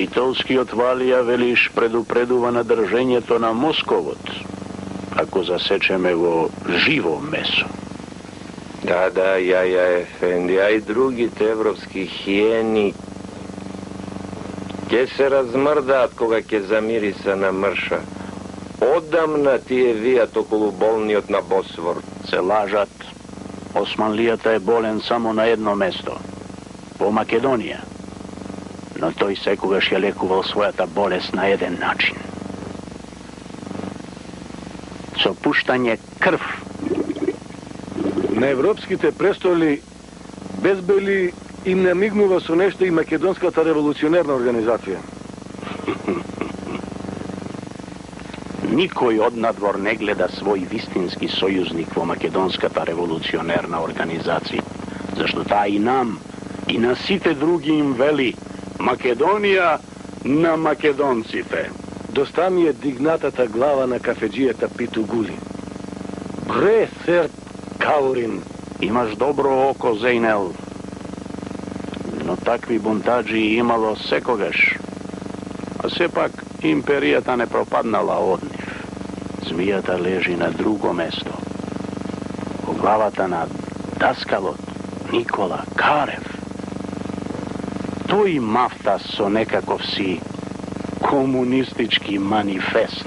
Литовскиот Валија, велиш, предупредува на држењето на Московот, ако засечеме во живо месо. Да, Јаја Ефенди, а и другите европски хиени ќе се размрдаат кога ќе замириса на мрша. Одамна тие вијат околу болниот на Босвор. Се лажат. Османлијата е болен само на едно место, во Македонија. Но тој секогаш ја лекувал својата болест на еден начин. Со пуштање крв. На европските престоли безбели им намигнува со нешто и Македонската револуционерна организација. Никој од надвор не гледа свој вистински сојузник во Македонската револуционерна организација, зашто таа и нам, и на сите други им вели Македонија на македонците. Доста ми е дигнатата глава на кафеджијата Питу Гули. Бре, сер Каурин. Имаш добро око, Зейнел. Но такви бунтаджи имало секогаш. А сепак империјата не пропаднала од нив. Змијата лежи на друго место. Во главата на даскалот Никола Карев. Тој мафта со некаков си комунистички манифест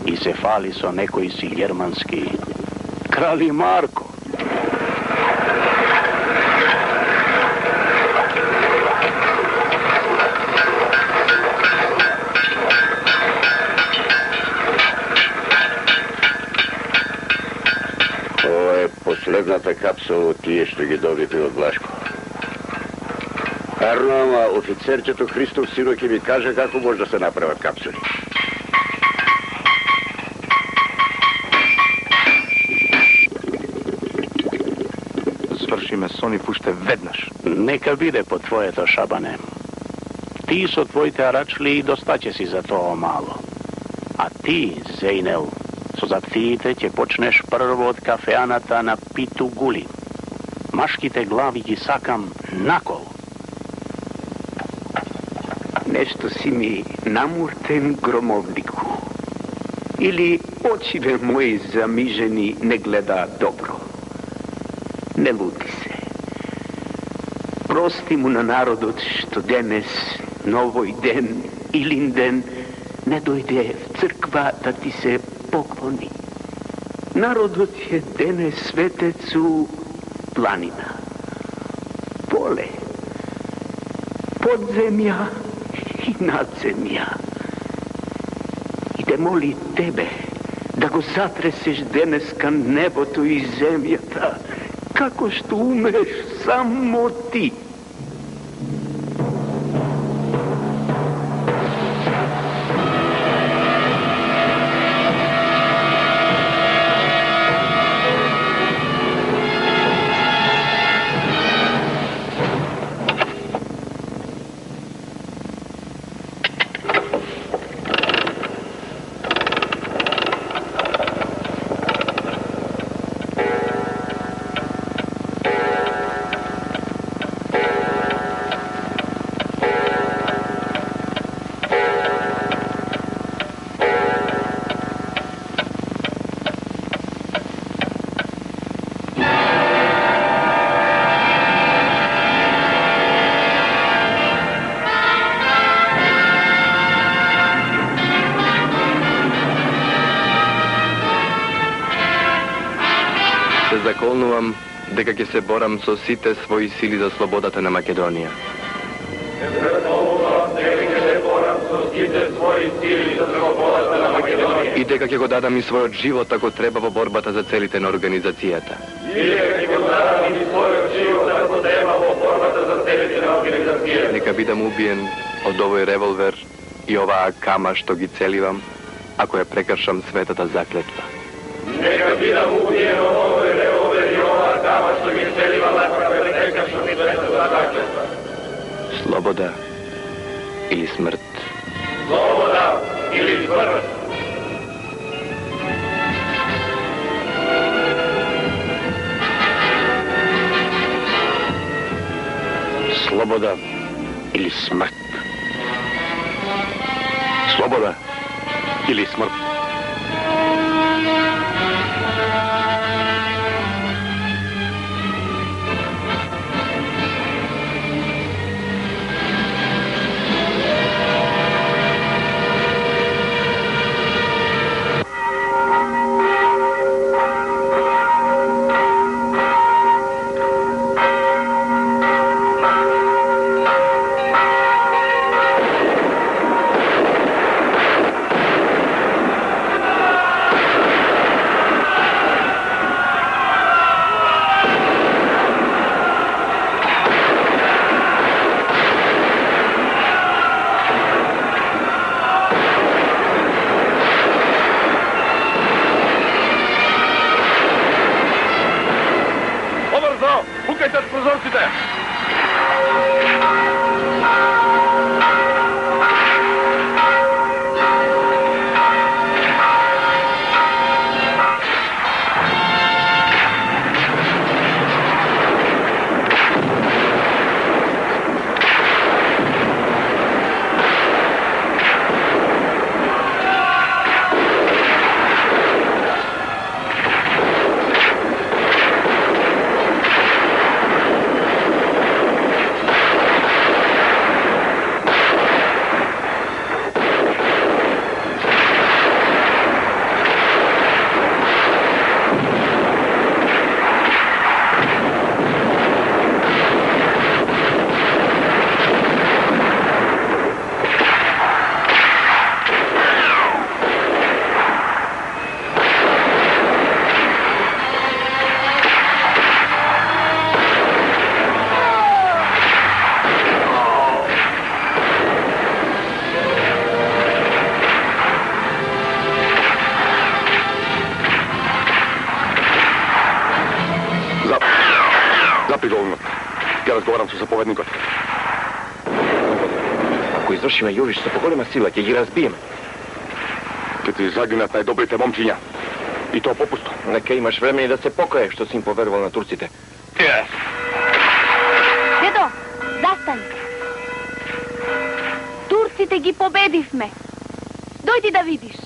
и се фали со некој си германски Крали Марко. Ова е последната капсула од тие што ги добите од Влашко. Арно, ама офицерчето Христов сино ќе ви каже како може да се направат капсули. Свршиме со нив уште веднаш. Нека биде по твоето, Шабане. Ти со твоите арачли достаќе си за тоа мало. А ти, Зейнел, со заптиите ќе почнеш прво од кафеаната на Питу Гули. Машките глави ги сакам накол. Нешто си ми намуртен, громовнику. Или очите мои замижени не гледаат добро. Не лути се. Прости му на народот што денес, новој ден, илин ден, не дојде в црква да ти се поклони. Народот е денес светецу планина, поле, подземја и надземја. И те моли тебе да го затресеш денес кан небото и земјата, како што умеш само ти. Заколнувам дека ќе се борам со сите своји сили за слободата на Македонија. И дека ќе го дадам и својот живот ако треба во борбата за целите на организацијата. Нека бидам убиен од овој револвер и оваа кама што ги целивам, ако ја прекршам светата заклетва. Нека бидам убиен од овој револвер и оваа кама што ги целивам, ако ја прекршам светата заклетва. Слобода или смрт? Слобода или смрт? Слобода или смрт? Sloboda ili smrt. Ja razgovaram sa zapovednikom. Ako izvršime juviš sa pokolima sila, ќе ги разбиеме. Ќе ти загинат најдобрите момчиња. И то попусто. Нека имаш време и да се покаеш што си им поверувал на турците. Дедо, застани. Турците ги победивме. Дојди да видиш.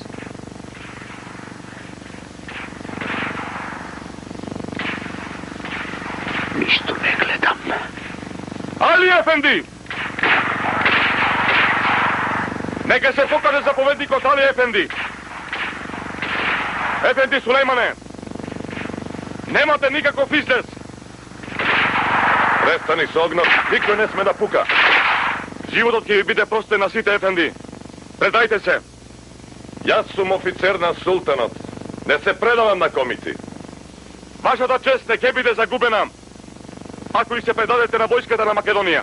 Ништо не гледам. Али Ефенди! Нека се покаже заповедникот Али Ефенди. Ефенди Сулеймане, немате никаков излез. Престани со огнот, никој не сме да пука. Животот ќе ви биде простен на сите, Ефенди. Предајте се. Јас сум офицер на султанот. Не се предавам на комици. Вашата чест не ќе биде загубена ако и се предадете на војската на Македонија.